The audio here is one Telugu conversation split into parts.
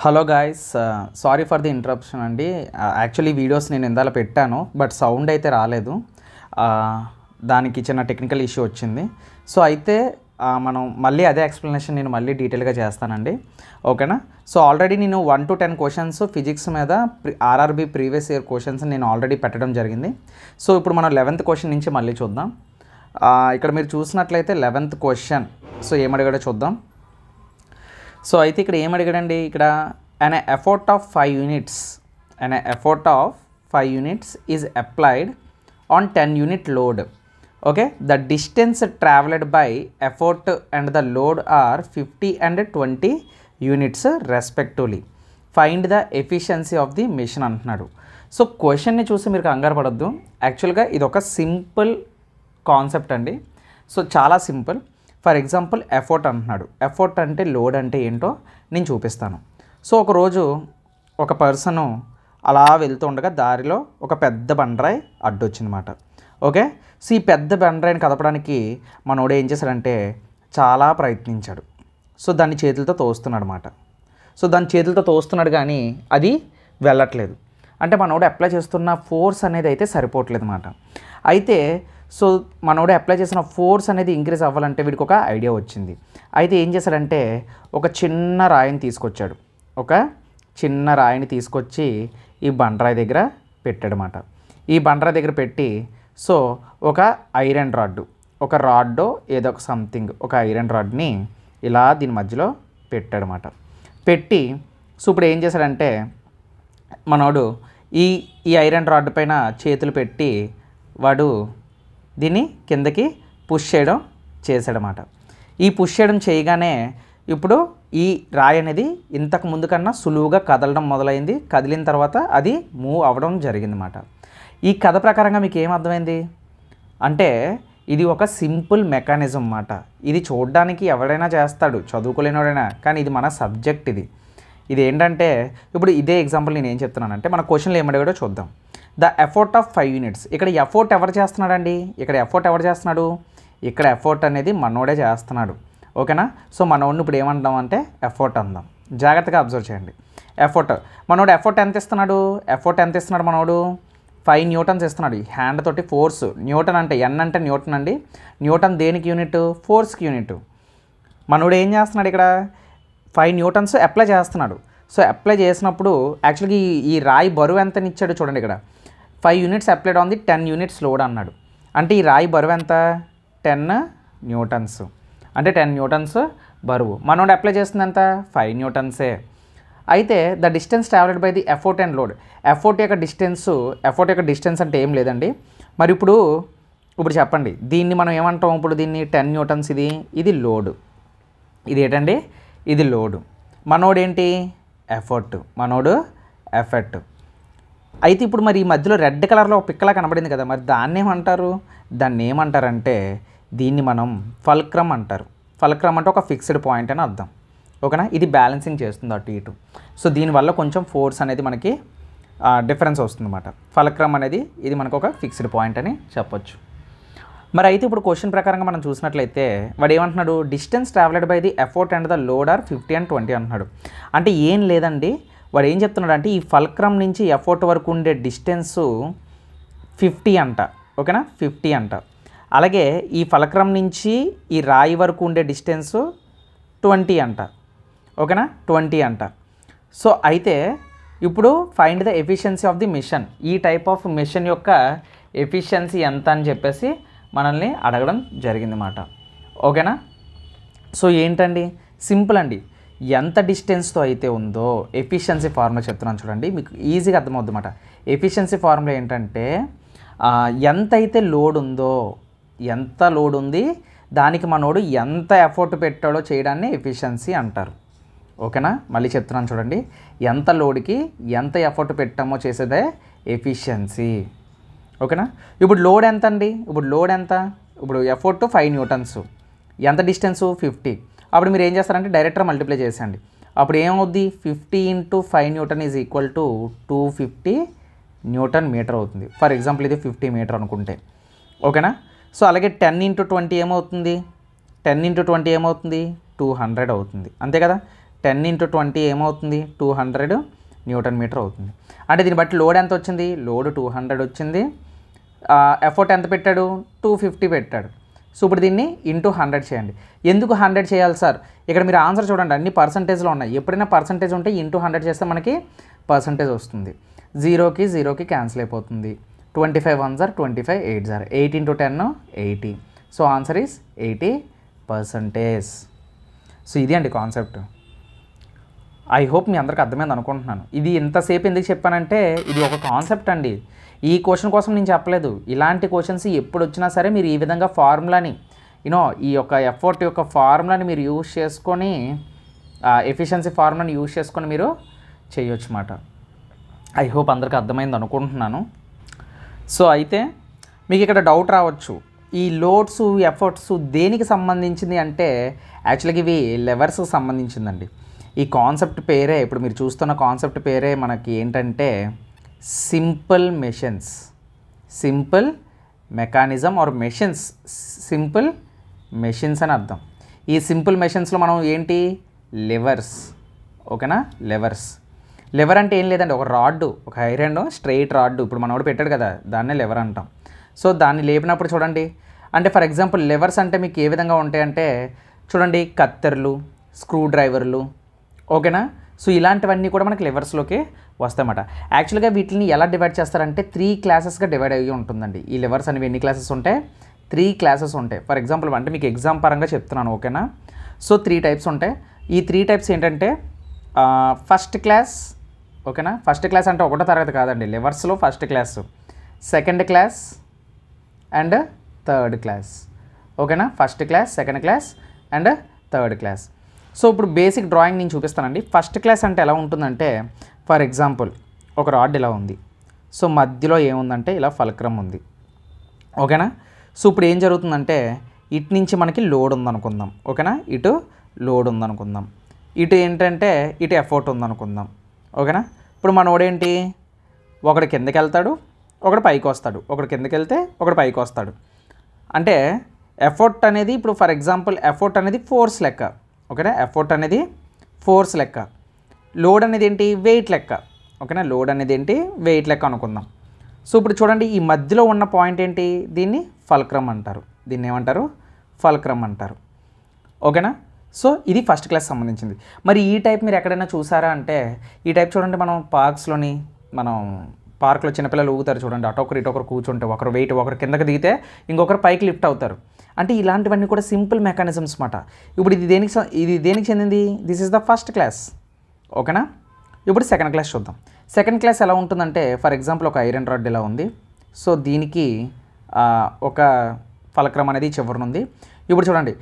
Hello guys, sorry for the interruption అండి. యాక్చువల్లీ వీడియోస్ నేను ఇందాల పెట్టాను, బట్ సౌండ్ అయితే రాలేదు. దానికి చిన్న టెక్నికల్ ఇష్యూ వచ్చింది. సో అయితే మనం మళ్ళీ అదే ఎక్స్ప్లెనేషన్ నేను మళ్ళీ డీటెయిల్గా చేస్తానండి, ఓకేనా? సో ఆల్రెడీ నేను 1 to 10 క్వశ్చన్స్ ఫిజిక్స్ మీద ఆర్ఆర్బీ ప్రీవియస్ ఇయర్ క్వశ్చన్స్ నేను ఆల్రెడీ పెట్టడం జరిగింది. సో ఇప్పుడు మనం 11th క్వశ్చన్ నుంచి మళ్ళీ చూద్దాం. ఇక్కడ మీరు చూసినట్లయితే 11th క్వశ్చన్, సో ఏమడిగాడో చూద్దాం. సో అయితే ఇక్కడ ఏమడిగాడండి, ఇక్కడ an effort of 5 units is applied on 10 unit load. Okay, the distance traveled by effort and the load are 50 and 20 units respectively. Find the efficiency of the machine అంటున్నాడు. సో క్వశ్చన్ని చూసి మీరు కంగారు పడద్దు. యాక్చువల్గా ఇది ఒక సింపుల్ కాన్సెప్ట్ అండి. సో చాలా సింపుల్. ఫర్ ఎగ్జాంపుల్ ఎఫర్ట్ అంటున్నాడు. ఎఫర్ట్ అంటే లోడ్ అంటే ఏంటో నేను చూపిస్తాను. సో ఒకరోజు ఒక పర్సను అలా వెళ్తూ ఉండగా దారిలో ఒక పెద్ద బండరాయి అడ్డొచ్చిందన్నమాట. ఓకే, సో ఈ పెద్ద బండరాయిని కదపడానికి మనోడు ఏం చేశాడంటే చాలా ప్రయత్నించాడు. సో దాన్ని చేతులతో తోస్తున్నాడు అనమాట. సో దాన్ని చేతులతో తోస్తున్నాడు కానీ అది వెళ్ళట్లేదు. అంటే మనోడు అప్లై చేస్తున్న ఫోర్స్ అనేది అయితే సరిపోవట్లేదు అన్నమాట. అయితే సో మనోడు అప్లై చేసిన ఫోర్స్ అనేది ఇంక్రీజ్ అవ్వాలంటే వీడికి ఒక ఐడియా వచ్చింది. అయితే ఏం చేశాడంటే ఒక చిన్న రాయిని తీసుకొచ్చాడు. ఒక చిన్న రాయిని తీసుకొచ్చి ఈ బండరాయి దగ్గర పెట్టాడనమాట. ఈ బండరాయి దగ్గర పెట్టి సో ఒక ఐరన్ రాడ్, ఒక రాడ్డో ఏదో ఒక సంథింగ్, ఒక ఐరన్ రాడ్ని ఇలా దీని మధ్యలో పెట్టాడనమాట. పెట్టి సో ఇప్పుడు ఏం చేశాడంటే మనోడు ఈ ఐరన్ రాడ్ పైన చేతులు పెట్టి వాడు దీన్ని కిందకి పుష్ చేయడం చేశాడనమాట. ఈ పుష్ చేయడం చేయగానే ఇప్పుడు ఈ రాయి అనేది ఇంతకు ముందు కన్నా సులువుగా కదలడం మొదలైంది. కదిలిన తర్వాత అది మూవ్ అవ్వడం జరిగిందన్నమాట. ఈ కథ ప్రకారంగా మీకు ఏం అర్థమైంది అంటే ఇది ఒక సింపుల్ మెకానిజం అన్నమాట. ఇది చూడడానికి ఎవడైనా చేస్తాడు, చదువుకోలేనివాడైనా, కానీ ఇది మన సబ్జెక్ట్. ఇది ఏంటంటే ఇప్పుడు ఇదే ఎగ్జాంపుల్ నేను ఏం చెప్తున్నానంటే మన క్వశ్చన్లో ఏమడిగాడో చూద్దాం. The effort of 5 units. ఇక్కడ ఎఫర్ట్ ఎవరు చేస్తున్నాడండి? ఇక్కడ ఎఫర్ట్ ఎవరు చేస్తున్నాడు? ఇక్కడ ఎఫర్ట్ అనేది మనోడే చేస్తున్నాడు, ఓకేనా? సో మనోడిని ఇప్పుడు ఏమంటాం అంటే ఎఫర్ట్ అందాం. జాగ్రత్తగా అబ్జర్వ్ చేయండి. ఎఫర్ట్ మనోడు ఎఫర్ట్ ఎంత ఇస్తున్నాడు? మనోడు 5 newtons ఇస్తున్నాడు. ఈ హ్యాండ్ తోటి ఫోర్స్. న్యూటన్ అంటే ఎన్ అంటే న్యూటన్ అండి. న్యూటన్ దేనికి యూనిట్? ఫోర్స్కి యూనిట్. మనోడు ఏం చేస్తున్నాడు? ఇక్కడ 5 newtons అప్లై చేస్తున్నాడు. సో అప్లై చేసినప్పుడు యాక్చువల్గా ఈ రాయి బరువు ఎంత ఇచ్చాడు చూడండి. ఇక్కడ 5 units applied on the 10 units load అన్నాడు. అంటే ఈ రాయి బరువు ఎంత? 10 newtons. అంటే 10 newtons బరువు. మనోడు అప్లై చేస్తుంది ఎంత? 5 newtons. అయితే the distance travelled by the effort and load. Effort యొక్క డిస్టెన్స్ అంటే ఏం లేదండి. మరి ఇప్పుడు చెప్పండి, దీన్ని మనం ఏమంటాం? ఇప్పుడు దీన్ని 10 newtons, ఇది లోడు. ఇది ఏంటండి? ఇది లోడు. మనోడు ఏంటి? ఎఫర్ట్. అయితే ఇప్పుడు మరి ఈ మధ్యలో రెడ్ కలర్లో ఒక పిక్కలా కనబడింది కదా, మరి దాన్ని ఏమంటారంటే దీన్ని మనం ఫల్క్రమ్ అంటారు. ఫల్క్రమ్ అంటే ఒక ఫిక్స్డ్ పాయింట్ అని అర్థం, ఓకేనా? ఇది బ్యాలెన్సింగ్ చేస్తుంది అటు ఇటు. సో దీనివల్ల కొంచెం ఫోర్స్ అనేది మనకి డిఫరెన్స్ వస్తుందన్నమాట. ఫల్క్రమ్ అనేది ఇది మనకు ఒక ఫిక్స్డ్ పాయింట్ అని చెప్పొచ్చు. మరి అయితే ఇప్పుడు క్వశ్చన్ ప్రకారంగా మనం చూసినట్లయితే వాడు ఏమంటున్నాడు? Distance travelled by the effort and the load are 50 and 20 అంటున్నాడు. అంటే ఏం లేదండి, వాడు ఏం చెప్తున్నాడు అంటే ఈ ఫల్క్రమ్ నుంచి ఎఫర్ట్ వరకు ఉండే డిస్టెన్సు 50 అంట, ఓకేనా? 50 అంట. అలాగే ఈ ఫల్క్రమ్ నుంచి ఈ రాయి వరకు ఉండే డిస్టెన్సు 20 అంట, ఓకేనా? 20 అంట. సో అయితే ఇప్పుడు find the efficiency of the machine. ఈ టైప్ ఆఫ్ మిషన్ యొక్క ఎఫిషియన్సీ ఎంత అని చెప్పేసి మనల్ని అడగడం జరిగిందన్నమాట, ఓకేనా? సో ఏంటండి, సింపుల్ అండి. ఎంత డిస్టెన్స్తో అయితే ఉందో ఎఫిషియన్సీ ఫార్ములా చెప్తున్నాను చూడండి, మీకు ఈజీగా అర్థమవుద్ది అన్నమాట. ఎఫిషియన్సీ ఫార్ములా ఏంటంటే ఎంత అయితే లోడ్ ఉందో, ఎంత లోడ్ ఉంది దానికి మనోడు ఎంత ఎఫర్ట్ పెట్టాడో చేయడాన్ని ఎఫిషియన్సీ అంటారు, ఓకేనా? మళ్ళీ చెప్తున్నాను చూడండి, ఎంత లోడ్కి ఎంత ఎఫర్ట్ పెట్టామో చేసేదే ఎఫిషియన్సీ, ఓకేనా? ఇప్పుడు లోడ్ ఎంత అండి? ఇప్పుడు ఎఫర్ట్ 5 newtons, ఎంత డిస్టెన్సు? 50. అప్పుడు మీరు ఏం చేస్తారంటే డైరెక్ట్గా మల్టిప్లై చేసేయండి. అప్పుడు ఏమవుద్ది? 50 into 5 Newton is equal to 250 Newton metre అవుతుంది. ఫర్ ఎగ్జాంపుల్ ఇది 50 మీటర్ అనుకుంటే, ఓకేనా? సో అలాగే 10 into 20 ఏమవుతుంది? 200 అవుతుంది, అంతే కదా? 10 × 20 ఏమవుతుంది 200 న్యూటన్ మీటర్ అవుతుంది. అంటే దీన్ని బట్టి లోడ్ ఎంత వచ్చింది, లోడ్ 200 వచ్చింది, ఎఫర్ట్ ఎంత పెట్టాడు 250 పెట్టాడు. సో ఇప్పుడు దీన్ని ఇంటూ 100 చేయండి. ఎందుకు 100 చేయాలి సార్, ఇక్కడ మీరు ఆన్సర్ చూడండి అన్ని పర్సంటేజ్లో ఉన్నాయి. ఎప్పుడైనా పర్సంటేజ్ ఉంటే ఇంటూ 100 చేస్తే మనకి పర్సంటేజ్ వస్తుంది. 0కి క్యాన్సిల్ అయిపోతుంది. 25 1s are 25 8s are 8 × 10 80. So answer is 80%. So ఇది అండి కాన్సెప్ట్. ఐ హోప్ మీ అందరికి అర్థమైంది అనుకుంటున్నాను. ఇది ఇంతసేపు ఎందుకు చెప్పానంటే ఇది ఒక కాన్సెప్ట్ అండి. ఈ క్వశ్చన్ కోసం నేను చెప్పలేదు. ఇలాంటి క్వశ్చన్స్ ఎప్పుడు వచ్చినా సరే మీరు ఈ విధంగా ఫార్ములాని ఈ యొక్క ఎఫర్ట్ యొక్క ఫార్ములాని మీరు యూజ్ చేసుకొని ఎఫిషియన్సీ ఫార్ములాని యూజ్ చేసుకొని మీరు చేయొచ్చు అన్నమాట. ఐ హోప్ అందరికీ అర్థమైంది అనుకుంటున్నాను. సో అయితే మీకు ఇక్కడ డౌట్ రావచ్చు, ఈ లోడ్స్ ఎఫర్ట్స్ దేనికి సంబంధించింది అంటే యాక్చువల్గా ఇవి లెవర్స్కి సంబంధించిందండి. ఈ కాన్సెప్ట్ పేరే, ఇప్పుడు మీరు చూస్తున్న కాన్సెప్ట్ పేరే మనకి ఏంటంటే simple machines, simple mechanism are machines, simple machines అని అర్థం. ఈ సింపుల్ మెషిన్స్లో మనం ఏంటి లెవర్స్, ఓకేనా, లెవర్స్. లెవర్ అంటే ఏం లేదండి, ఒక రాడ్, ఒక ఐరన్ స్ట్రైట్ రాడ్ ఇప్పుడు మనోడు పెట్టాడు కదా దాన్నే లెవర్ అంటాం. సో దాన్ని లేపినప్పుడు చూడండి, అంటే ఫర్ ఎగ్జాంపుల్ లెవర్స్ అంటే మీకు ఏ విధంగా ఉంటాయంటే చూడండి కత్తెరలు, స్క్రూ డ్రైవర్లు, ఓకేనా. సో ఇలాంటివన్నీ కూడా మనకి లెవర్స్లోకి వస్తాయన్నమాట. యాక్చువల్గా వీటిని ఎలా డివైడ్ చేస్తారంటే 3 క్లాసెస్గా డివైడ్ అయ్యి ఉంటుందండి. ఈ లెవర్స్ అనేవి ఎన్ని క్లాసెస్ ఉంటాయి, 3 క్లాసెస్ ఉంటాయి. ఫర్ ఎగ్జాంపుల్ అంటే మీకు ఎగ్జామ్ పరంగా చెప్తున్నాను, ఓకేనా. సో 3 టైప్స్ ఉంటాయి. ఈ 3 టైప్స్ ఏంటంటే ఫస్ట్ క్లాస్, ఓకేనా. ఫస్ట్ క్లాస్ అంటే 1వ తరగతి కాదండి, లెవర్స్లో first class, second class and third class, ఓకేనా. First class, second class and third class. So ఇప్పుడు బేసిక్ డ్రాయింగ్ నేను చూపిస్తానండి. ఫస్ట్ క్లాస్ అంటే ఎలా ఉంటుందంటే ఫర్ ఎగ్జాంపుల్ ఒక రాడ్ ఇలా ఉంది. సో మధ్యలో ఏముందంటే ఇలా ఫల్క్రమ్ ఉంది, ఓకేనా. సో ఇప్పుడు ఏం జరుగుతుందంటే ఇటు నుంచి మనకి లోడ్ ఉందనుకుందాం, ఓకేనా. ఇటు లోడ్ ఉందనుకుందాం, ఇటు ఏంటంటే ఇటు ఎఫర్ట్ ఉందనుకుందాం, ఓకేనా. ఇప్పుడు మనోడేంటి ఒకడు కిందకి వెళ్తాడు, ఒకడు పైకి వస్తాడు, ఒకడు కిందకి వెళ్తే ఒకడు పైకి వస్తాడు. అంటే ఎఫర్ట్ అనేది ఇప్పుడు ఫర్ ఎగ్జాంపుల్ ఎఫర్ట్ అనేది ఫోర్స్ లెక్క, ఓకేనా. ఎఫర్ట్ అనేది ఫోర్స్ లెక్క, లోడ్ అనేది ఏంటి వెయిట్ లెక్క, ఓకేనా. లోడ్ అనేది ఏంటి వెయిట్ లెక్క అనుకుందాం. సో ఇప్పుడు చూడండి ఈ మధ్యలో ఉన్న పాయింట్ ఏంటి, దీన్ని ఫల్క్రమ్ అంటారు. దీన్ని ఏమంటారు, ఫల్క్రమ్ అంటారు, ఓకేనా. సో ఇది ఫస్ట్ క్లాస్ సంబంధించింది. మరి ఈ టైప్ మీరు ఎక్కడైనా చూసారా అంటే ఈ టైప్ చూడండి, మనం పార్క్స్లోని మనం పార్క్లో చిన్నపిల్లలు ఊగుతారు చూడండి, అటొకరు ఇటొకరు కూర్చుంటే ఒకరు వెయిట్ ఒకరు కిందకి దిగితే ఇంకొకరు పైకి లిఫ్ట్ అవుతారు. అంటే ఇలాంటివన్నీ కూడా సింపుల్ మెకానిజమ్స్ మాట. ఇప్పుడు ఇది దేనికి చెందింది, this is the first class, ఓకేనా. ఇప్పుడు సెకండ్ క్లాస్ చూద్దాం. సెకండ్ క్లాస్ ఎలా ఉంటుందంటే ఫర్ ఎగ్జాంపుల్ ఒక ఐరన్ రాడ్ ఇలా ఉంది. సో దీనికి ఒక ఫలక్రమ్ అనేది చివరనుంది. ఇప్పుడు చూడండి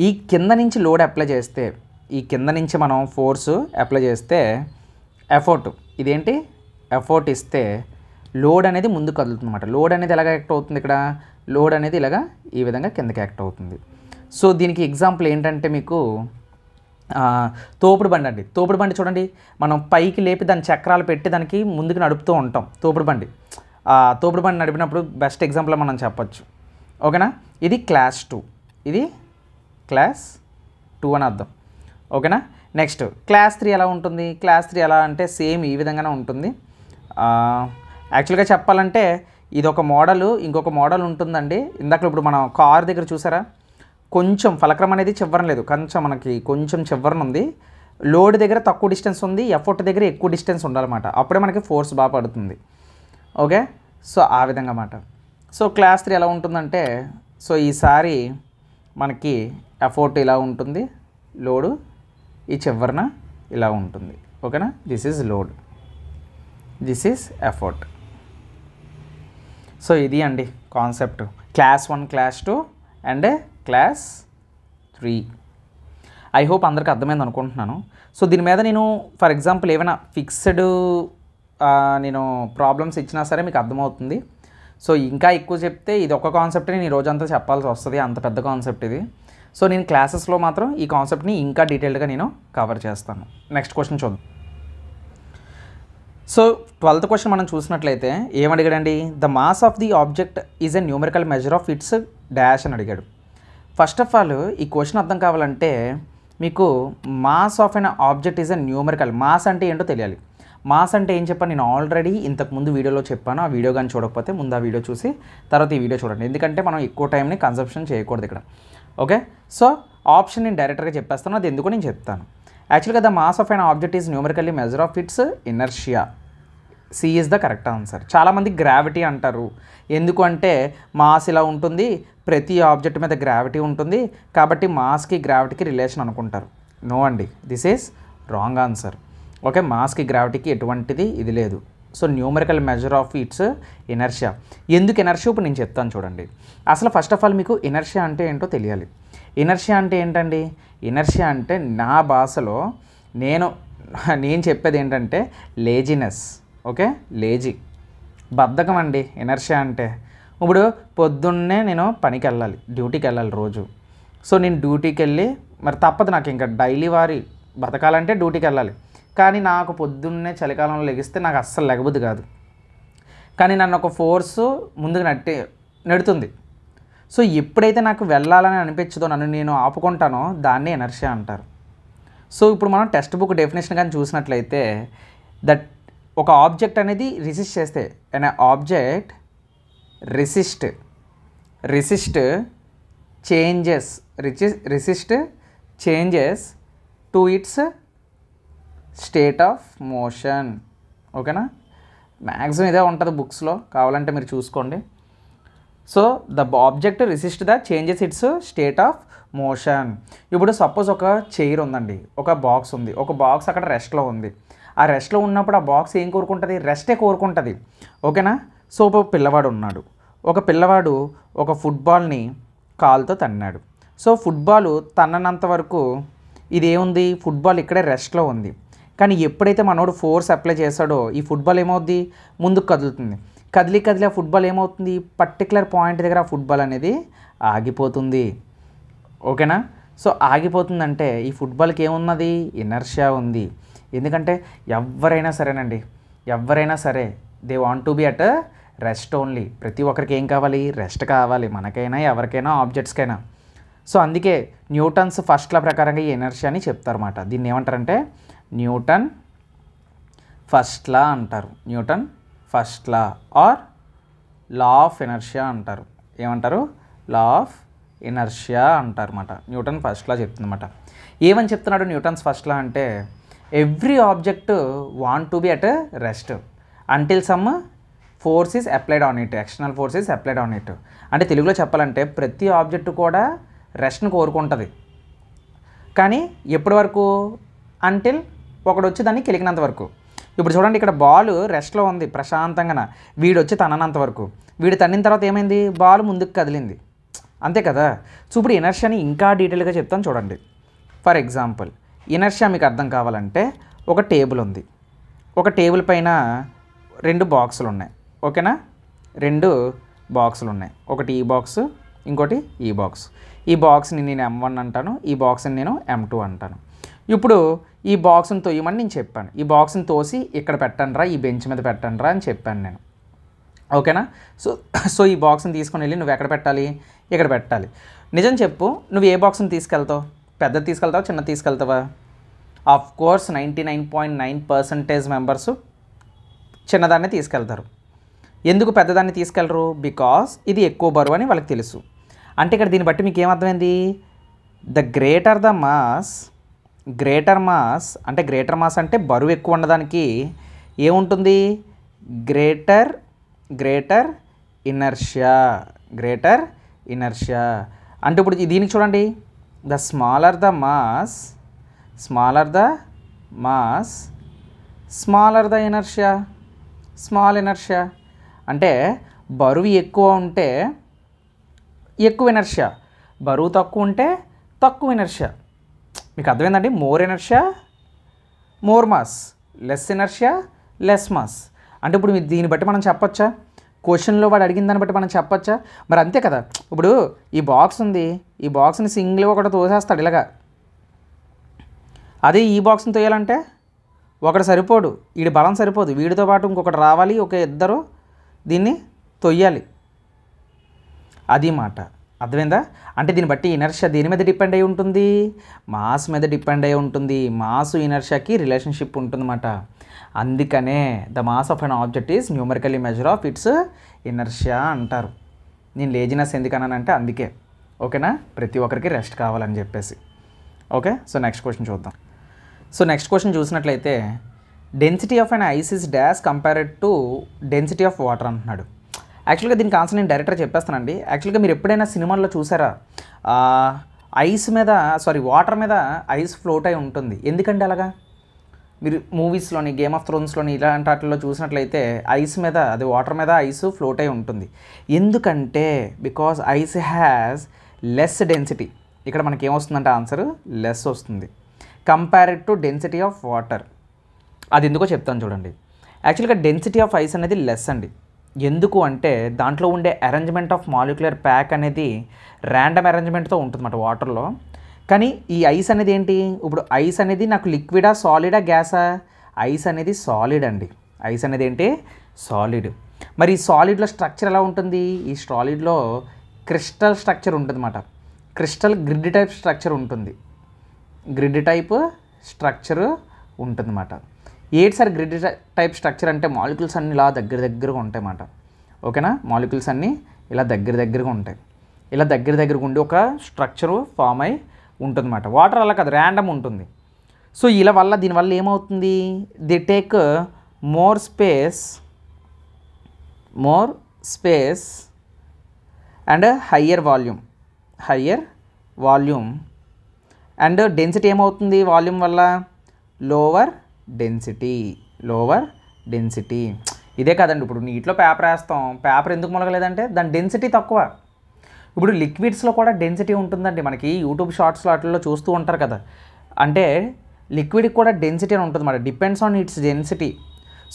ఈ కింద నుంచి లోడ్ అప్లై చేస్తే, ఈ కింద నుంచి మనం ఫోర్సు అప్లై చేస్తే ఎఫర్ట్, ఇదేంటి ఎఫర్ట్ ఇస్తే లోడ్ అనేది ముందు కదులుతుంది అన్నమాట. లోడ్ అనేది ఎలాగ యాక్ట్ అవుతుంది, ఇక్కడ లోడ్ అనేది ఇలాగా ఈ విధంగా కిందకి యాక్ట్ అవుతుంది. సో దీనికి ఎగ్జాంపుల్ ఏంటంటే మీకు తోపుడు బండి అండి. తోపుడు బండి చూడండి, మనం పైకి లేపి దాని చక్రాలు పెట్టి దానికి ముందుకు నడుపుతూ ఉంటాం తోపుడు బండి. తోపుడు బండి నడిపినప్పుడు బెస్ట్ ఎగ్జాంపుల్ మనం చెప్పచ్చు, ఓకేనా. ఇది క్లాస్ 2, ఇది క్లాస్ 2 అని అర్థం, ఓకేనా. నెక్స్ట్ క్లాస్ 3 ఎలా ఉంటుంది, క్లాస్ 3 ఎలా అంటే సేమ్ ఈ విధంగానే ఉంటుంది. యాక్చువల్గా చెప్పాలంటే ఇది ఒక మోడలు, ఇంకొక మోడల్ ఉంటుందండి. ఇందాక ఇప్పుడు మనం కార్ దగ్గర చూసారా, కొంచెం ఫలక్రమ్ అనేది చివరన లేదు, మనకి కొంచెం చివరన ఉంది. లోడ్ దగ్గర తక్కువ డిస్టెన్స్ ఉంది, ఎఫర్ట్ దగ్గర ఎక్కువ డిస్టెన్స్ ఉండాలన్నమాట, అప్పుడే మనకి ఫోర్స్ బాగా పడుతుంది, ఓకే. సో ఆ విధంగా అన్నమాట. సో క్లాస్ 3 ఎలా ఉంటుందంటే సో ఈసారి మనకి ఎఫర్ట్ ఇలా ఉంటుంది, లోడు ఈ చివరన ఇలా ఉంటుంది, ఓకేనా. This is load, this is effort. So ఇది అండి concept, class 1, class 2 and class 3. I hope అందరికీ అర్థమైంది అనుకుంటున్నాను. సో దీని మీద నేను ఫర్ ఎగ్జాంపుల్ ఏమైనా ఫిక్స్డ్ నేను ప్రాబ్లమ్స్ ఇచ్చినా సరే మీకు అర్థమవుతుంది. సో ఇంకా ఎక్కువ చెప్తే ఇది ఒక కాన్సెప్ట్ని నేను రోజంతా చెప్పాల్సి వస్తుంది, అంత పెద్ద కాన్సెప్ట్ ఇది. సో నేను క్లాసెస్లో మాత్రం ఈ కాన్సెప్ట్ని ఇంకా డీటెయిల్డ్గా నేను కవర్ చేస్తాను. నెక్స్ట్ క్వశ్చన్ చూద్దాం. సో 12th క్వశ్చన్ మనం చూసినట్లయితే ఏమడిగాడండి, the mass of the object is a numerical measure of its dash అని అడిగాడు. ఫస్ట్ ఆఫ్ ఆల్ ఈ క్వశ్చన్ అర్థం కావాలంటే మీకు mass of an object is a numerical. Mass అంటే ఏంటో తెలియాలి. మాస్ అంటే ఏం చెప్పాను నేను ఆల్రెడీ ఇంతకుముందు వీడియోలో చెప్పాను. ఆ వీడియో కానీ చూడకపోతే ముందు ఆ వీడియో చూసి తర్వాత ఈ వీడియో చూడండి, ఎందుకంటే మనం ఎక్కువ టైంని కన్సంప్షన్ చేయకూడదు ఇక్కడ. ఓకే, సో ఆప్షన్ నేను డైరెక్ట్గా చెప్పేస్తాను, అది ఎందుకో నేను చెప్తాను. యాక్చువల్గా the mass of an object is numerically measure of its inertia. C is the correct answer. చాలామంది గ్రావిటీ అంటారు, ఎందుకు అంటే మాస్ ఇలా ఉంటుంది, ప్రతి ఆబ్జెక్ట్ మీద గ్రావిటీ ఉంటుంది కాబట్టి మాస్కి గ్రావిటీకి రిలేషన్ అనుకుంటారు. నో అండి, this is wrong answer. Okay, మాస్కి గ్రావిటీకి ఎటువంటిది ఇది లేదు. So numerical measure of its inertia. ఎందుకు ఇనర్షియా ఇప్పుడు నేను చెప్తాను చూడండి. అసలు ఫస్ట్ ఆఫ్ ఆల్ మీకు ఇనర్షియా అంటే ఏంటో తెలియాలి. ఇనర్షియా అంటే ఏంటండి? ఇనర్షియా అంటే నా భాషలో నేను చెప్పేది ఏంటంటే లేజినెస్. ఓకే, లేజీ, బద్ధకం అండి ఇనర్షియా అంటే. ఇప్పుడు పొద్దున్నే నేను పనికి వెళ్ళాలి, డ్యూటీకి వెళ్ళాలి రోజు. సో నేను డ్యూటీకి వెళ్ళి మరి తప్పదు నాకు, ఇంకా డైలీ వారి బతకాలంటే డ్యూటీకి వెళ్ళాలి. కానీ నాకు పొద్దున్నే చలికాలంలో లెగిస్తే నాకు అస్సలు లెగబుద్ది కాదు, కానీ నన్ను ఒక ఫోర్సు ముందుకు నెడుతుంది. సో ఎప్పుడైతే నాకు వెళ్ళాలని అనిపించదో, నన్ను నేను ఆపుకుంటానో దాన్ని ఇనర్షియా అంటారు. సో ఇప్పుడు మనం టెక్స్ట్ బుక్ డెఫినేషన్ కానీ చూసినట్లయితే దట్ ఒక ఆబ్జెక్ట్ అనేది రిసిస్ట్ చేస్తే an object resist changes to it's state of motion. ఓకేనా, మ్యాక్సిమం ఇదే ఉంటుంది బుక్స్లో, కావాలంటే మీరు చూసుకోండి. So the object resist the changes it's state of motion. ఇప్పుడు సపోజ్ ఒక చైర్ ఉందండి, ఒక బాక్స్ ఉంది, ఒక బాక్స్ అక్కడ రెస్ట్లో ఉంది. ఆ రెస్ట్లో ఉన్నప్పుడు ఆ బాక్స్ ఏం కోరుకుంటుంది? రెస్టే కోరుకుంటుంది. ఓకేనా, సో ఒక పిల్లవాడు ఉన్నాడు, ఒక పిల్లవాడు ఒక ఫుట్బాల్ని కాలుతో తన్నాడు. సో ఫుట్బాల్ తన్ననంత వరకు ఇదేముంది, ఫుట్బాల్ ఇక్కడే రెస్ట్లో ఉంది. కానీ ఎప్పుడైతే మనోడు ఫోర్స్ అప్లై చేశాడో ఈ ఫుట్బాల్ ఏమవుద్ది, ముందుకు కదులుతుంది. కదిలి ఆ ఫుట్బాల్ ఏమవుతుంది, పర్టికులర్ పాయింట్ దగ్గర ఆ ఫుట్బాల్ అనేది ఆగిపోతుంది. ఓకేనా, సో ఆగిపోతుందంటే ఈ ఫుట్బాల్కి ఏమున్నది, ఇనర్షియా ఉంది. ఎందుకంటే ఎవరైనా సరే they want to be at rest only. ప్రతి ఒక్కరికి ఏం కావాలి, రెస్ట్ కావాలి, మనకైనా ఎవరికైనా ఆబ్జెక్ట్స్కైనా. సో అందుకే న్యూటన్స్ ఫస్ట్ లా ప్రకారంగా ఈ ఇనర్షియా అని చెప్తారన్నమాట. దీన్ని ఏమంటారంటే న్యూటన్ ఫస్ట్ లా అంటారు. Newton first law or law of inertia అంటారు. ఏమంటారు? లా ఆఫ్ ఇనర్షియా అంటారు అన్నమాట. న్యూటన్ ఫస్ట్ లా చెప్తుందన్నమాట. ఏమని చెప్తున్నాడు న్యూటన్స్ ఫస్ట్ లా అంటే every object want to be at rest until some force is applied on it, external force is applied on it. అంటే తెలుగులో చెప్పాలంటే ప్రతి ఆబ్జెక్ట్ కూడా రెస్ట్ను కోరుకుంటుంది. కానీ ఎప్పటి వరకు? అంటిల్ ఒకడు వచ్చి దాన్ని కెలికినంత వరకు. ఇప్పుడు చూడండి, ఇక్కడ బాల్ రెస్ట్లో ఉంది ప్రశాంతంగా, వీడు వచ్చి తననంత వరకు. వీడు తన్నిన తర్వాత ఏమైంది, బాల్ ముందుకు కదిలింది, అంతే కదా. సో ఇప్పుడు ఇనర్షియాని ఇంకా డీటెయిల్గా చెప్తాను చూడండి. ఫర్ ఎగ్జాంపుల్, ఇనర్షియా మీకు అర్థం కావాలంటే ఒక టేబుల్ ఉంది, ఒక టేబుల్ పైన 2 బాక్సులు ఉన్నాయి. ఓకేనా, 2 బాక్సులు ఉన్నాయి, ఒకటి ఈ బాక్స్, ఇంకోటి ఈ బాక్స్. ఈ బాక్స్ని నేను M1 అంటాను, ఈ బాక్స్ని నేను M2 అంటాను. ఇప్పుడు ఈ బాక్స్ని తోయమని నేను చెప్పాను. ఈ బాక్స్ని తోసి ఇక్కడ పెట్టండిరా, ఈ బెంచ్ మీద పెట్టండిరా అని చెప్పాను నేను. ఓకేనా, సో ఈ బాక్స్ని తీసుకొని వెళ్ళి నువ్వు ఎక్కడ పెట్టాలి, ఇక్కడ పెట్టాలి. నిజం చెప్పు, నువ్వు ఏ బాక్స్ని తీసుకెళ్తావు? పెద్దది తీసుకెళ్తావా, చిన్నది తీసుకెళ్తావా? ఆఫ్ కోర్స్ 99.9% మెంబర్స్ చిన్నదాన్ని తీసుకెళ్తారు. ఎందుకు పెద్దదాన్ని తీసుకెళ్ళరు? బికాస్ ఇది ఎక్కువ బరువు అని వాళ్ళకి తెలుసు. అంటే ఇక్కడ దీన్ని బట్టి మీకు ఏమర్థమైంది, the greater the mass, greater mass అంటే బరువు ఎక్కువ ఉన్నదానికి ఏముంటుంది, గ్రేటర్ ఇనర్షియా. అంటే ఇప్పుడు దీనికి చూడండి, the smaller the mass smaller the inertia, small inertia. అంటే బరువు ఎక్కువ ఉంటే ఎక్కువ ఇనర్షియా, బరువు తక్కువ ఉంటే తక్కువ ఇనర్షియా. మీకు అర్థమైందండి? More inertia more mass, less inertia less mass. అంటే ఇప్పుడు దీన్ని బట్టి మనం చెప్పొచ్చా, క్వశ్చన్లో వాడు అడిగిన దాన్ని బట్టి మనం చెప్పొచ్చా? మరి అంతే కదా. ఇప్పుడు ఈ బాక్స్ ఉంది, ఈ బాక్స్ని సింగిల్గా ఒకటి తోసేస్తాడు ఇలాగా. అదే ఈ బాక్స్ని తోయాలంటే ఒకటి సరిపోడు, వీడి బలం సరిపోదు, వీడితో పాటు ఇంకొకటి రావాలి, ఒక ఇద్దరు దీన్ని తొయ్యాలి. అది మాట. అర్థమైందా? అంటే దీన్ని బట్టి ఇనర్షియా దేని మీద డిపెండ్ అయి ఉంటుంది? మాస్ మీద డిపెండ్ అయి ఉంటుంది. మాస్ ఇనర్షియాకి రిలేషన్షిప్ ఉంటుందన్నమాట. అందుకనే the mass of an object is numerically measure of its inertia అంటారు. నేను లేజినెస్ ఎందుకన్నానంటే అందుకే. ఓకేనా? ప్రతి ఒక్కరికి రెస్ట్ కావాలని చెప్పేసి. ఓకే, సో నెక్స్ట్ క్వశ్చన్ చూద్దాం. సో నెక్స్ట్ క్వశ్చన్ చూసినట్లయితే density of an ice is dash compared to density of water అంటున్నాడు. యాక్చువల్గా దీనికి ఆన్సర్ నేను డైరెక్ట్గా చెప్పేస్తానండి. యాక్చువల్గా మీరు ఎప్పుడైనా సినిమాల్లో చూసారా ఐస్ మీద వాటర్ మీద ఐస్ ఫ్లోట్ అయి ఉంటుంది. ఎందుకంటే అలాగా మీరు మూవీస్లోని గేమ్ ఆఫ్ థ్రోన్స్లోని ఇలాంటి వాటిల్లో చూసినట్లయితే ఐస్ మీద అది వాటర్ మీద ఐస్ ఫ్లోట్ అయి ఉంటుంది. ఎందుకంటే because ice has less density. ఇక్కడ మనకి ఏమొస్తుందంటే ఆన్సర్ లెస్ వస్తుంది compared to density of water. అది ఎందుకో చెప్తాను చూడండి. యాక్చువల్గా డెన్సిటీ ఆఫ్ ఐస్ అనేది లెస్ అండి. ఎందుకు అంటే దాంట్లో ఉండే అరేంజ్మెంట్ ఆఫ్ మాలిక్యులర్ ప్యాక్ అనేది ర్యాండమ్ అరేంజ్మెంట్తో ఉంటుందన్నమాట వాటర్లో. కానీ ఈ ఐస్ అనేది ఏంటి? ఇప్పుడు ఐస్ అనేది నాకు లిక్విడా సాలిడా గ్యాసా? ఐస్ అనేది సాలిడ్ అండి. ఐస్ అనేది ఏంటి? సాలిడ్. మరి ఈ సాలిడ్లో స్ట్రక్చర్ ఎలా ఉంటుంది? ఈ సాలిడ్లో క్రిస్టల్ స్ట్రక్చర్ ఉంటుందన్నమాట. క్రిస్టల్ గ్రిడ్ టైప్ స్ట్రక్చర్ ఉంటుంది. గ్రిడ్ టైప్ స్ట్రక్చర్ ఉంటుందన్నమాట. ఏంటి సార్ గ్రిడ్ టైప్ స్ట్రక్చర్ అంటే? మాలిక్యూల్స్ అన్నీ ఇలా దగ్గరగా ఉంటాయి అన్నమాట. ఓకేనా? మాలిక్యూల్స్ అన్నీ ఇలా దగ్గరగా ఉంటాయి. ఇలా దగ్గరగా ఉండి ఒక స్ట్రక్చరు ఫామ్ అయి ఉంటుందన్నమాట. వాటర్ అలా కాదు, ర్యాండమ్ ఉంటుంది. సో దీనివల్ల ఏమవుతుంది? The take more space and higher volume and density ఏమవుతుంది? వాల్యూమ్ వల్ల లోవర్ డెన్సిటీ. ఇదే కదండి, ఇప్పుడు నీటిలో పేపర్ వేస్తాం. పేపర్ ఎందుకు మొలగలేదంటే దాని డెన్సిటీ తక్కువ. ఇప్పుడు లిక్విడ్స్లో కూడా డెన్సిటీ ఉంటుందండి. మనకి యూట్యూబ్ షార్ట్స్లో వాటిల్లో చూస్తూ ఉంటారు కదా. అంటే లిక్విడ్కి కూడా డెన్సిటీ అని ఉంటుంది అన్నమాట. Depends on it's density.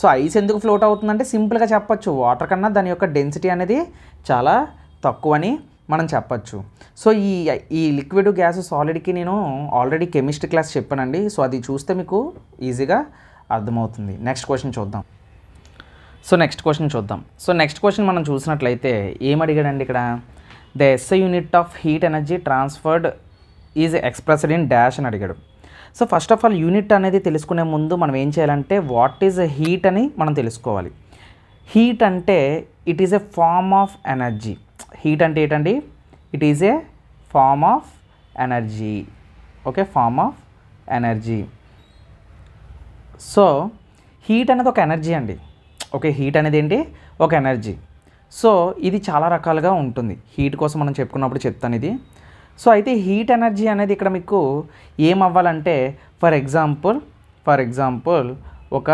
So ice ఎందుకు ఫ్లోట్ అవుతుందంటే సింపుల్గా చెప్పచ్చు, వాటర్ కన్నా దాని యొక్క డెన్సిటీ అనేది చాలా తక్కువని మనం చెప్పచ్చు. సో ఈ లిక్విడ్ గ్యాస్ సాలిడ్కి నేను ఆల్రెడీ కెమిస్ట్రీ క్లాస్ చెప్పానండి. సో అది చూస్తే మీకు ఈజీగా అర్థమవుతుంది. నెక్స్ట్ క్వశ్చన్ చూద్దాం. సో నెక్స్ట్ క్వశ్చన్ మనం చూసినట్లయితే ఏమడిగాడండి ఇక్కడ? The SI unit of heat energy transferred is expressed in dash అని అడిగాడు. So first of all unit అనేది తెలుసుకునే ముందు మనం ఏం చేయాలంటే వాట్ ఈజ్ హీట్ అని మనం తెలుసుకోవాలి. హీట్ అంటే it is a form of energy. Heat అంటే ఏంటండి? It is a form of energy. Okay, form of energy. So heat అనేది ఒక ఎనర్జీ అండి. ఓకే, హీట్ అనేది ఏంటి? ఒక ఎనర్జీ. సో ఇది చాలా రకాలుగా ఉంటుంది. హీట్ కోసం మనం చెప్పుకున్నప్పుడు చెప్తాను ఇది. సో అయితే హీట్ ఎనర్జీ అనేది ఇక్కడ మీకు ఏమవ్వాలంటే ఫర్ ఎగ్జాంపుల్ ఒక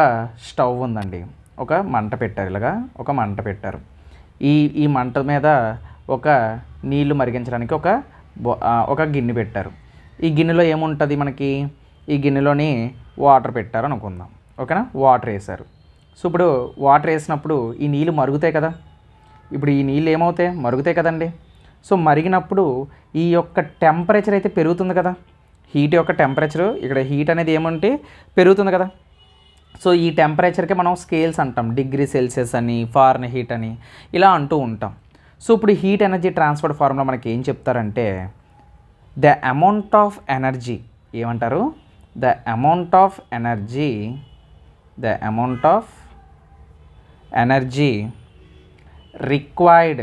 స్టవ్ ఉందండి. ఒక మంట పెట్టారు, ఇలాగా ఒక మంట పెట్టారు. ఈ మంట మీద ఒక నీళ్లు మరిగించడానికి ఒక గిన్నె పెట్టారు. ఈ గిన్నెలో ఏముంటుంది మనకి? ఈ గిన్నెలోని వాటర్ పెట్టారు అనుకుందాం. ఓకేనా? వాటర్ వేసారు. సో ఇప్పుడు వాటర్ వేసినప్పుడు ఈ నీళ్ళు మరుగుతాయి కదా. ఇప్పుడు ఈ నీళ్ళు ఏమవుతాయి? మరుగుతాయి కదండి. సో మరిగినప్పుడు ఈ యొక్క టెంపరేచర్ అయితే పెరుగుతుంది కదా. హీట్ యొక్క టెంపరేచరు ఇక్కడ హీట్ అనేది ఏమంటే పెరుగుతుంది కదా. సో ఈ టెంపరేచర్కి మనం స్కేల్స్ అంటాం. డిగ్రీ సెల్సియస్ అని, ఫారెన్హీట్ అని ఇలా అంటూ ఉంటాం. సో ఇప్పుడు హీట్ ఎనర్జీ ట్రాన్స్ఫర్ ఫార్ములా మనకి ఏం చెప్తారంటే ద అమౌంట్ ఆఫ్ ఎనర్జీ ఏమంటారు? The amount of energy required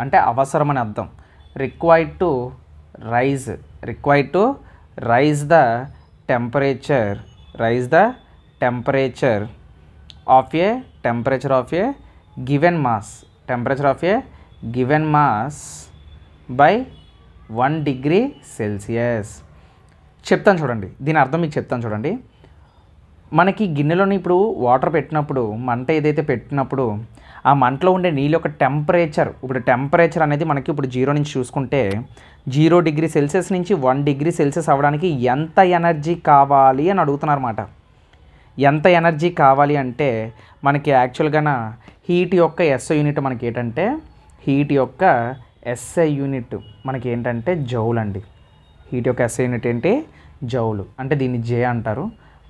అంటే అవసరం అని అర్థం. Required to raise the temperature of a given mass by 1 degree Celsius. చెప్తాను చూడండి, దీని అర్థం మీకు చెప్తాను చూడండి. మనకి గిన్నెలోని ఇప్పుడు వాటర్ పెట్టినప్పుడు, మంట ఏదైతే పెట్టినప్పుడు ఆ మంటలో ఉండే నీళ్ళ యొక్క టెంపరేచర్, ఇప్పుడు టెంపరేచర్ అనేది మనకి ఇప్పుడు 0 నుంచి చూసుకుంటే 0 degree Celsius నుంచి 1 degree Celsius అవ్వడానికి ఎంత ఎనర్జీ కావాలి అని అడుగుతున్నారు అన్నమాట. ఎంత ఎనర్జీ కావాలి అంటే మనకి యాక్చువల్గా హీట్ యొక్క SI యూనిట్ మనకి ఏంటంటే మనకి ఏంటంటే జౌల్ అండి. హీట్ యొక్క SI యూనిట్ ఏంటి? జౌలు. అంటే దీన్ని J అంటారు.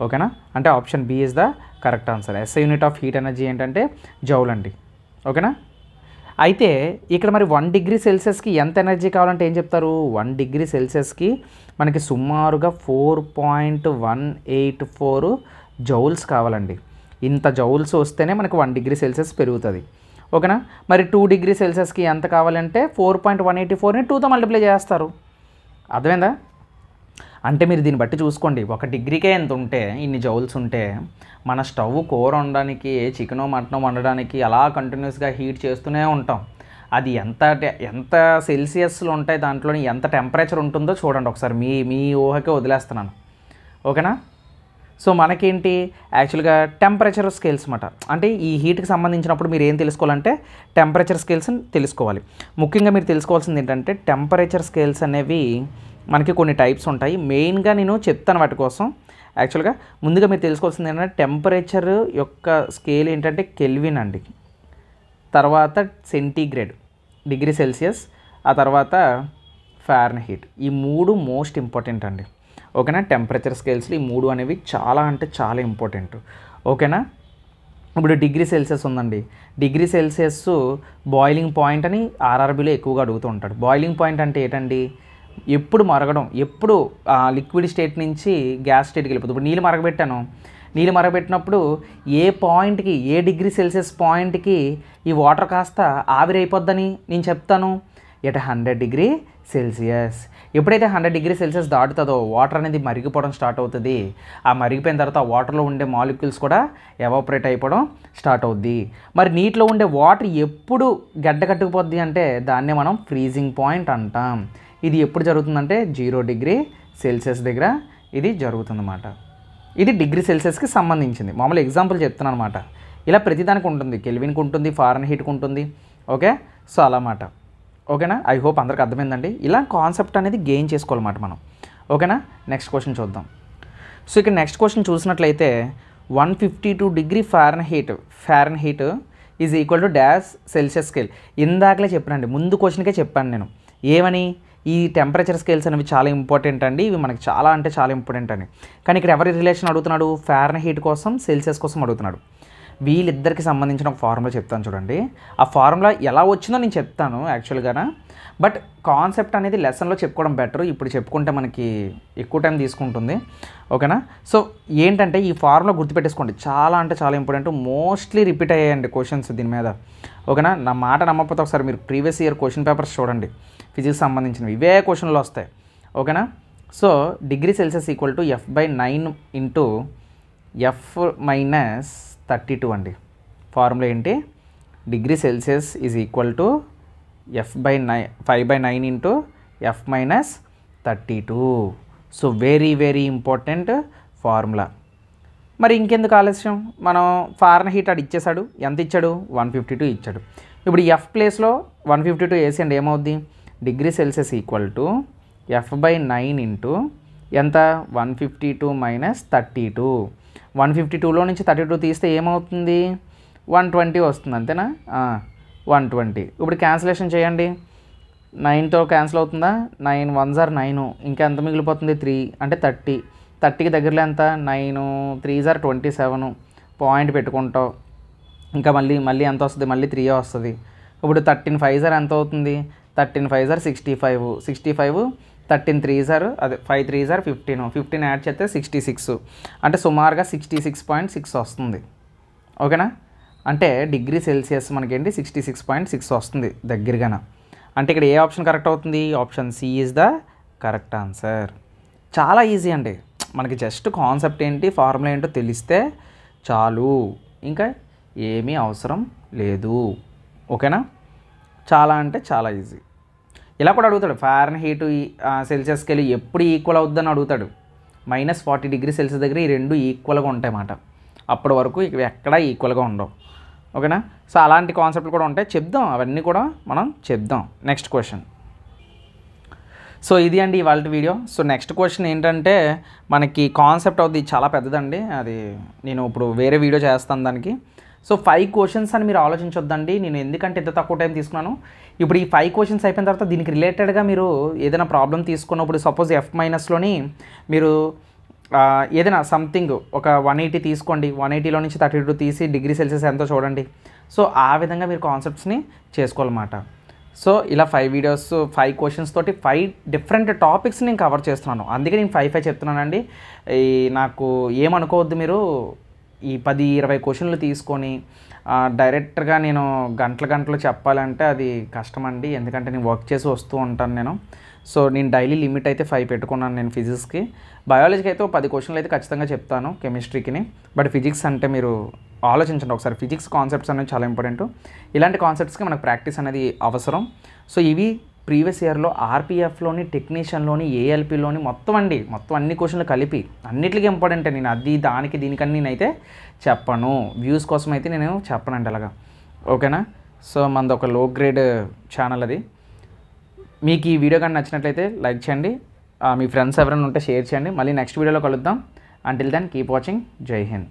ఓకేనా? అంటే option B is the correct answer. SI unit of heat energy ఏంటంటే జౌల్ అండి. ఓకేనా? అయితే ఇక్కడ మరి 1 డిగ్రీ సెల్సియస్కి ఎంత ఎనర్జీ కావాలంటే ఏం చెప్తారు? 1 డిగ్రీ సెల్సియస్కి మనకి సుమారుగా 4.184 జౌల్స్ కావాలండి. ఇంత జౌల్స్ వస్తేనే మనకి 1 డిగ్రీ సెల్సియస్ పెరుగుతుంది. ఓకేనా? మరి 2 డిగ్రీ సెల్సియస్కి ఎంత కావాలంటే 4.184ని 2తో మల్టిప్లై చేస్తారు. అర్థమైందా? అంటే మీరు దీన్ని బట్టి చూసుకోండి, 1 డిగ్రీకే ఎంత ఉంటే, ఇన్ని జౌల్స్ ఉంటే మన స్టవ్ కూర వండడానికి, చికెనో మటనో వండడానికి అలా కంటిన్యూస్గా హీట్ చేస్తూనే ఉంటాం. అది ఎంత సెల్సియస్లో ఉంటాయి, దాంట్లోని ఎంత టెంపరేచర్ ఉంటుందో చూడండి ఒకసారి. మీ ఊహకే వదిలేస్తున్నాను. ఓకేనా? సో మనకేంటి యాక్చువల్గా టెంపరేచర్ స్కేల్స్ అన్నమాట. అంటే ఈ హీట్కి సంబంధించినప్పుడు మీరు ఏం తెలుసుకోవాలంటే టెంపరేచర్ స్కేల్స్ని తెలుసుకోవాలి. ముఖ్యంగా మీరు తెలుసుకోవాల్సింది ఏంటంటే టెంపరేచర్ స్కేల్స్ అనేవి మనకి కొన్ని టైప్స్ ఉంటాయి. మెయిన్గా నేను చెప్తాను వాటి కోసం. యాక్చువల్గా ముందుగా మీరు తెలుసుకోవాల్సింది ఏంటంటే టెంపరేచర్ యొక్క స్కేల్ ఏంటంటే కెల్విన్ అండి, తర్వాత సెంటీగ్రేడ్ డిగ్రీ సెల్సియస్, ఆ తర్వాత ఫారెన్హీట్. ఈ 3 మోస్ట్ ఇంపార్టెంట్ అండి. ఓకేనా? టెంపరేచర్ స్కేల్స్లో ఈ 3 అనేవి చాలా అంటే చాలా ఇంపార్టెంట్. ఓకేనా? ఇప్పుడు డిగ్రీ సెల్సియస్ ఉందండి. డిగ్రీ సెల్సియస్ బాయిలింగ్ పాయింట్ అని ఆర్ఆర్బీలో ఎక్కువగా అడుగుతూ ఉంటాడు. బాయిలింగ్ పాయింట్ అంటే ఏంటండి? ఎప్పుడు మరగడం, ఎప్పుడు లిక్విడ్ స్టేట్ నుంచి గ్యాస్ స్టేట్కి వెళ్ళిపోతుంది. ఇప్పుడు నీళ్ళు మరగబెట్టాను, నీళ్ళు మరగబెట్టినప్పుడు ఏ పాయింట్కి, ఏ డిగ్రీ సెల్సియస్ పాయింట్కి ఈ వాటర్ కాస్త ఆవిరి అయిపోద్దని నేను చెప్తాను? At 100 degree Celsius. ఎప్పుడైతే 100 డిగ్రీ సెల్సియస్ దాటుతుందో వాటర్ అనేది మరిగిపోవడం స్టార్ట్ అవుతుంది. ఆ మరిగిపోయిన తర్వాత ఆ వాటర్లో ఉండే మాలిక్యూల్స్ కూడా ఎవాపరేట్ అయిపోవడం స్టార్ట్ అవుద్ది. మరి నీటిలో ఉండే వాటర్ ఎప్పుడు గడ్డ కట్టుకుపోద్ది అంటే దాన్నే మనం ఫ్రీజింగ్ పాయింట్ అంటాం. ఇది ఎప్పుడు జరుగుతుందంటే 0 డిగ్రీ సెల్సియస్ దగ్గర ఇది జరుగుతుందన్నమాట. ఇది డిగ్రీ సెల్సియస్కి సంబంధించింది. మామూలు ఎగ్జాంపుల్ చెప్తున్నాను అనమాట. ఇలా ప్రతిదానికి ఉంటుంది, కెల్విన్కి ఉంటుంది, ఫారెన్హీట్కి ఉంటుంది. ఓకే? సో అలా మాట. ఓకేనా? ఐ హోప్ అందరికి అర్థమైందండి. ఇలా కాన్సెప్ట్ అనేది గెయిన్ చేసుకోవాలన్నమాట మనం. ఓకేనా? నెక్స్ట్ క్వశ్చన్ చూద్దాం. సో ఇక్కడ నెక్స్ట్ క్వశ్చన్ చూసినట్లయితే 152 degree Fahrenheit is equal to dash Celsius scale. ఇందాకలే చెప్పానండి, ముందు క్వశ్చన్కే చెప్పాను నేను. ఏమని? ఈ టెంపరేచర్ స్కేల్స్ అనేవి చాలా ఇంపార్టెంట్ అండి, ఇవి మనకి చాలా అంటే చాలా ఇంపార్టెంట్ అని. కానీ ఇక్కడ ఎవరి రిలేషన్ అడుగుతున్నాడు? ఫారెన్హీట్ కోసం, సెల్సియస్ కోసం అడుగుతున్నాడు. వీళ్ళిద్దరికి సంబంధించిన ఒక ఫార్ములా చెప్తాను చూడండి. ఆ ఫార్ములా ఎలా వచ్చిందో నేను చెప్తాను యాక్చువల్గా. బట్ కాన్సెప్ట్ అనేది లెసన్లో చెప్పుకోవడం బెటర్. ఇప్పుడు చెప్పుకుంటే మనకి ఎక్కువ టైం తీసుకుంటుంది. ఓకేనా? సో ఏంటంటే ఈ ఫార్ములా గుర్తుపెట్టేసుకోండి, చాలా అంటే చాలా ఇంపార్టెంట్. మోస్ట్లీ రిపీట్ అయ్యాయండి క్వశ్చన్స్ దీని మీద. ఓకేనా? నా మాట నమ్మకపోతే ఒకసారి మీరు ప్రీవియస్ ఇయర్ క్వశ్చన్ పేపర్స్ చూడండి, ఫిజిక్స్ సంబంధించినవి ఇవే క్వశ్చన్లు వస్తాయి. ఓకేనా? So degree Celsius equal to F/9 into F-32 అండి. ఫార్ములా ఏంటి? Degree Celsius is equal to F/9 into F-32. So very very important formula. మరి ఇంకెందుకు ఆలస్యం? మనం ఫారెన్హీట్ అది ఇచ్చేసాడు. ఎంత ఇచ్చాడు? 152 ఇచ్చాడు. ఇప్పుడు ఎఫ్ ప్లేస్లో 152 వేసి అండి ఏమవుద్ది? Degree Celsius equal to F/9 into ఎంత? 152 మైనస్ 32. 152లో నుంచి 32 తీస్తే ఏమవుతుంది? 120 వస్తుంది, అంతేనా? 120. ఇప్పుడు క్యాన్సిలేషన్ చేయండి. 9తో క్యాన్సిల్ అవుతుందా? 9 1s are 9. ఇంకా ఎంత మిగిలిపోతుంది? 3 అంటే 30. 30కి దగ్గరలో ఎంత? 9 3s are 27. పాయింట్ పెట్టుకుంటావు. ఇంకా మళ్ళీ ఎంత వస్తుంది? మళ్ళీ 3 వస్తుంది. ఇప్పుడు 13 5s are ఎంత అవుతుంది? 13 5s are 65. 65 13 3s are అదే 5 3s are 15. 15 యాడ్ చేస్తే 66. అంటే సుమారుగా 66.6 వస్తుంది. ఓకేనా? అంటే డిగ్రీ సెల్సియస్ మనకేంటి 66.6 వస్తుంది దగ్గరగాన. అంటే ఇక్కడ ఏ ఆప్షన్ కరెక్ట్ అవుతుంది? Option C is the correct answer. చాలా ఈజీ అండి. మనకి జస్ట్ కాన్సెప్ట్ ఏంటి, ఫార్ములా ఏంటో తెలిస్తే చాలు, ఇంకా ఏమీ అవసరం లేదు. ఓకేనా? చాలా అంటే చాలా ఈజీ. ఇలా కూడా అడుగుతాడు, ఫారెన్హీట్ సెల్సియస్కి వెళ్ళి ఎప్పుడు ఈక్వల్ అవుద్దని అడుగుతాడు. -40 డిగ్రీ సెల్సియస్ దగ్గర ఈ రెండు ఈక్వల్గా ఉంటాయి అన్నమాట. అప్పటి వరకు ఎక్కడా ఈక్వల్గా ఉండవు. ఓకేనా? సో అలాంటి కాన్సెప్ట్లు కూడా ఉంటాయి, చెప్దాం, అవన్నీ కూడా మనం చెప్దాం. Next question. సో ఇది అండి ఇవాళ వీడియో. సో నెక్స్ట్ క్వశ్చన్ ఏంటంటే మనకి కాన్సెప్ట్ అవుతుంది చాలా పెద్దదండి, అది నేను ఇప్పుడు వేరే వీడియో చేస్తాను దానికి. సో 5 క్వశ్చన్స్ అని మీరు ఆలోచించొద్దండి. నేను ఎందుకంటే ఇంత తక్కువ టైం తీసుకున్నాను. ఇప్పుడు ఈ 5 క్వశ్చన్స్ అయిపోయిన తర్వాత దీనికి రిలేటెడ్గా మీరు ఏదైనా ప్రాబ్లం తీసుకున్నప్పుడు సపోజ్ F-లోని మీరు ఏదైనా సంథింగ్ ఒక 180 తీసుకోండి. 180లో నుంచి 32 తీసి డిగ్రీ సెల్సియస్ ఎంతో చూడండి. సో ఆ విధంగా మీరు కాన్సెప్ట్స్ని చేసుకోవాలన్నమాట. సో ఇలా 5 వీడియోస్ 5 క్వశ్చన్స్ తోటి 5 డిఫరెంట్ టాపిక్స్ నేను కవర్ చేస్తున్నాను. అందుకే నేను 5 చెప్తున్నానండి. ఈ నాకు ఏమనుకోవద్దు మీరు, ఈ 10-20 క్వశ్చన్లు తీసుకొని డైరెక్ట్గా నేను గంటలు చెప్పాలంటే అది కష్టమండి. ఎందుకంటే నేను వర్క్ చేసి వస్తూ ఉంటాను నేను. సో నేను డైలీ లిమిట్ అయితే 5 పెట్టుకున్నాను నేను ఫిజిక్స్కి. బయాలజీకి అయితే 10 క్వశ్చన్లు అయితే ఖచ్చితంగా చెప్తాను, కెమిస్ట్రీకి. బట్ ఫిజిక్స్ అంటే మీరు ఆలోచించండి ఒకసారి, ఫిజిక్స్ కాన్సెప్ట్స్ అనేవి చాలా ఇంపార్టెంట్. ఇలాంటి కాన్సెప్ట్స్కి మనకు ప్రాక్టీస్ అనేది అవసరం. సో ఇవి ప్రీవియస్ ఇయర్లో ఆర్పిఎఫ్లోని, టెక్నీషియన్లోని, ఏఎల్పిలోని మొత్తం అన్ని క్వశ్చన్లు కలిపి అన్నిటికీ ఇంపార్టెంట్. నేను అది దానికి దీనికని నేనైతే చెప్పను, వ్యూస్ కోసం అయితే నేను చెప్పనండి అలాగా. ఓకేనా? సో మనది ఒక లో గ్రేడ్ ఛానల్ అది. మీకు ఈ వీడియో కానీ నచ్చినట్లయితే లైక్ చేయండి, మీ ఫ్రెండ్స్ ఎవరైనా ఉంటే షేర్ చేయండి. మళ్ళీ నెక్స్ట్ వీడియోలో కలుద్దాం. Until then keep watching. జై హింద్.